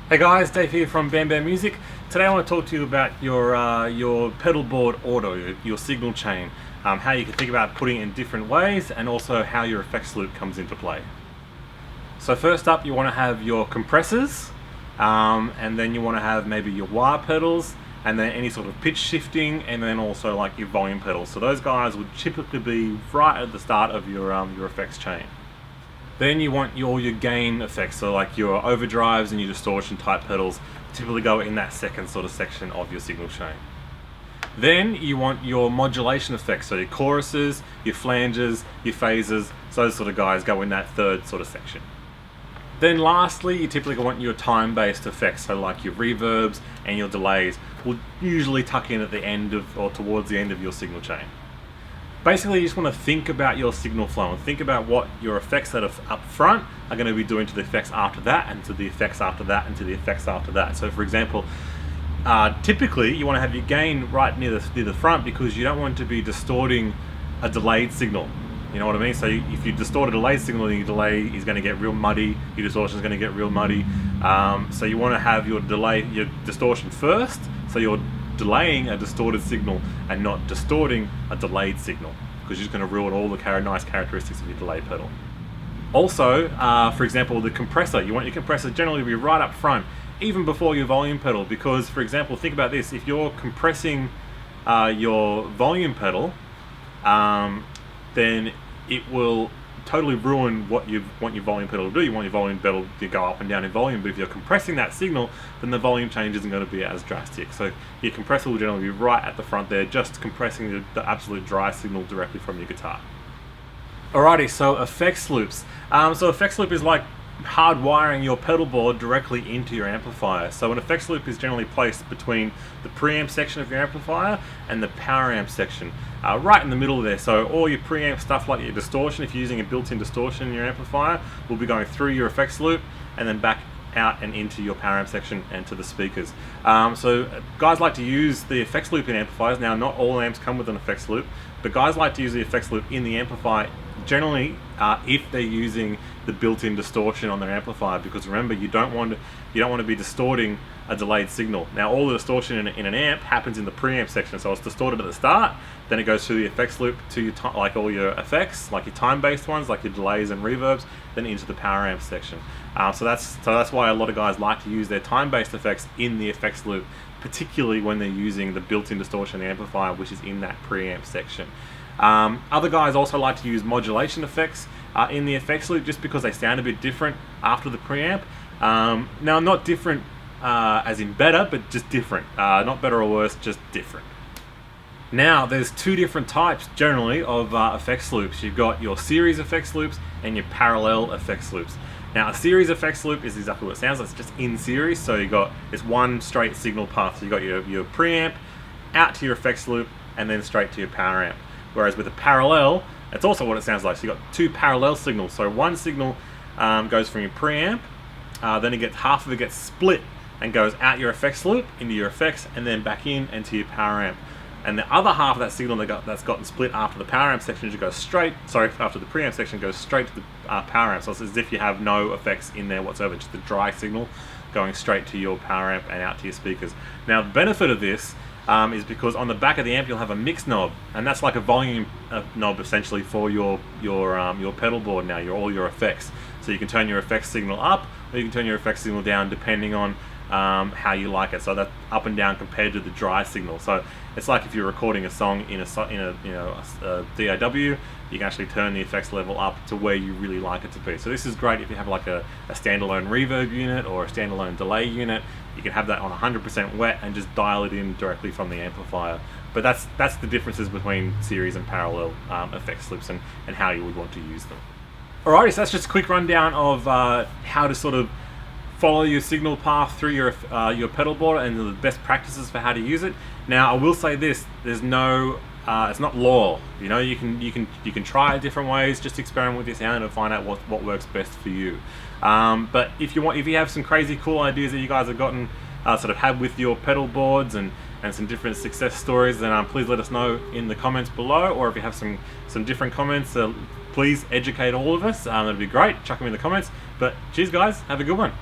Hey guys, Dave here from Bam Bam Music. Today I want to talk to you about your pedal board order, your signal chain, how you can think about putting it in different ways, and also how your effects loop comes into play. So first up, you want to have your compressors, and then you want to have maybe your wah pedals, and then any sort of pitch shifting, and then also like your volume pedals. So those guys would typically be right at the start of your effects chain. Then you want all your gain effects, so like your overdrives and your distortion type pedals typically go in that second sort of section of your signal chain. Then you want your modulation effects, so your choruses, your flanges, your phases, so those sort of guys go in that third sort of section. Then lastly, you typically want your time-based effects, so like your reverbs and your delays will usually tuck in at the end of, or towards the end of your signal chain. Basically, you just want to think about your signal flow and think about what your effects that are up front are going to be doing to the effects after that, and to the effects after that, and to the effects after that. So for example, typically you want to have your gain right near the front, because you don't want to be distorting a delayed signal. You know what I mean? So if you distort a delayed signal, then your delay is going to get real muddy, your distortion is going to get real muddy. So you want to have your distortion first, so you're delaying a distorted signal and not distorting a delayed signal, because you're just going to ruin all the nice characteristics of your delay pedal. Also, for example, the compressor, you want your compressor generally to be right up front, even before your volume pedal, because for example, think about this: if you're compressing your volume pedal, then it will totally ruin what you want your volume pedal to do. You want your volume pedal to go up and down in volume, but if you're compressing that signal, then the volume change isn't going to be as drastic. So your compressor will generally be right at the front there, just compressing the absolute dry signal directly from your guitar. Alrighty, so effects loops. So effects loop is like hardwiring your pedal board directly into your amplifier. So an effects loop is generally placed between the preamp section of your amplifier and the power amp section, right in the middle there. So all your preamp stuff, like your distortion, if you're using a built-in distortion in your amplifier, will be going through your effects loop and then back out and into your power amp section and to the speakers. So guys like to use the effects loop in amplifiers. Now, not all amps come with an effects loop, but guys like to use the effects loop in the amplifier generally if they're using the built-in distortion on their amplifier, because remember, you don't want to be distorting a delayed signal. Now, all the distortion in an amp happens in the preamp section, so it's distorted at the start, then it goes through the effects loop to your like all your effects, like your time-based ones, like your delays and reverbs, then into the power amp section. So that's why a lot of guys like to use their time-based effects in the effects loop, particularly when they're using the built-in distortion amplifier, which is in that preamp section. Other guys also like to use modulation effects in the effects loop, just because they sound a bit different after the preamp. Now, not different as in better, but just different. Not better or worse, just different. Now, there's two different types generally of effects loops. You've got your series effects loops and your parallel effects loops. Now, a series effects loop is exactly what it sounds like. It's just in series, so you got this one straight signal path. So you got your preamp out to your effects loop and then straight to your power amp. Whereas with a parallel, that's also what it sounds like. So you got two parallel signals. So one signal goes from your preamp, then half of it gets split and goes out your effects loop into your effects, and then back in and to your power amp. And the other half of that signal that's gotten split after the power amp section after the preamp section goes straight to the power amp. So it's as if you have no effects in there whatsoever, just the dry signal going straight to your power amp and out to your speakers. Now, the benefit of this is because on the back of the amp you'll have a mix knob, and that's like a volume knob essentially for your pedal board. Now, all your effects. So you can turn your effects signal up, or you can turn your effects signal down depending on how you like it. So that's up and down compared to the dry signal. So it's like if you're recording a song in a DAW, you can actually turn the effects level up to where you really like it to be. So this is great if you have like a standalone reverb unit or a standalone delay unit. You can have that on 100% wet and just dial it in directly from the amplifier. But that's the differences between series and parallel effects loops and how you would want to use them. Alrighty, so that's just a quick rundown of how to sort of follow your signal path through your pedal board and the best practices for how to use it. Now, I will say this: there's no, it's not law. You know, you can try it different ways. Just experiment with your sound and find out what works best for you. But if you have some crazy cool ideas that you guys have gotten had with your pedal boards and some different success stories, then please let us know in the comments below. Or if you have some different comments, please educate all of us. That'd be great. Chuck them in the comments. But cheers, guys. Have a good one.